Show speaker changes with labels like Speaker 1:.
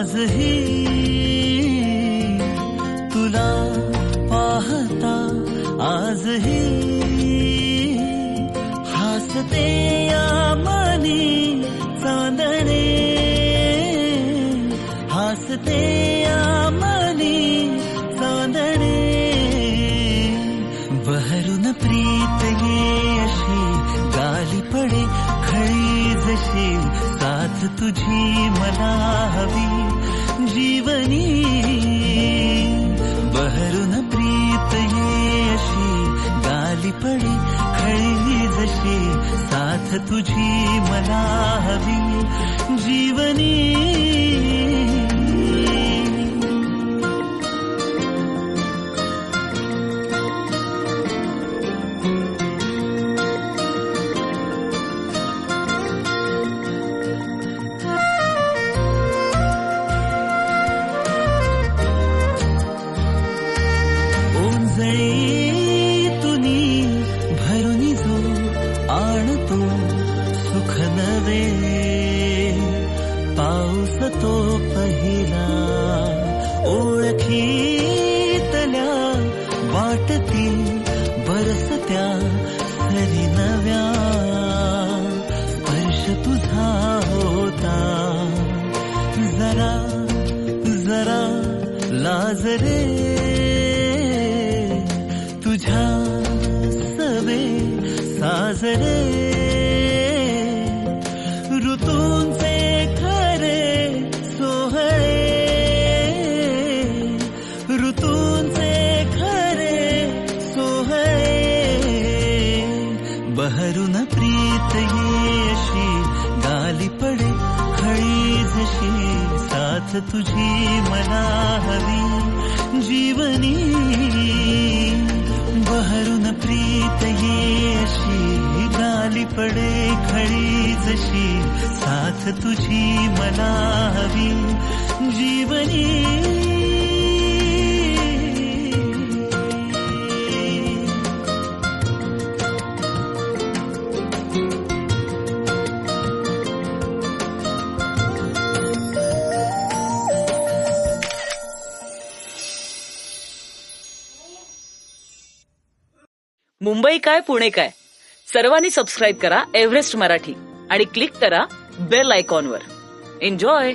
Speaker 1: आजही तुला पाहता आजही हसते या मनी चांदणे हसते या मनी चांदणे बहरून प्रीत ये अशी गाली पडे खळी जशी साथ तुझी मला हवी जीवनी बहरून प्रीत ये अशी गाली पडे खळी जशी साथ तुझी मला हवी जीवनी तुनी भरुनी जो आणतो सुख नवे पाऊस तो पहिला ओळखीतल्या वाटती बरसत्या सरी नव्या स्पर्श तुझा होता जरा जरा लाजरे तुझ्या सवे साजरे ऋतूंचे खरे सोहळे ऋतूंचे खरे सोहळे बहरून प्रीत येशी गाली पडे खळी जशी साथ तुझी मला हवी जीवनी बहरून प्रीत ये अशी गाली पडे खळी जशी साथ तुझी मला हवी जीवनी
Speaker 2: मुंबई काय पुणे काय सर्वांनी सबस्क्राईब करा एव्हरेस्ट मराठी आणि क्लिक करा बेल आयकॉनवर. एन्जॉय.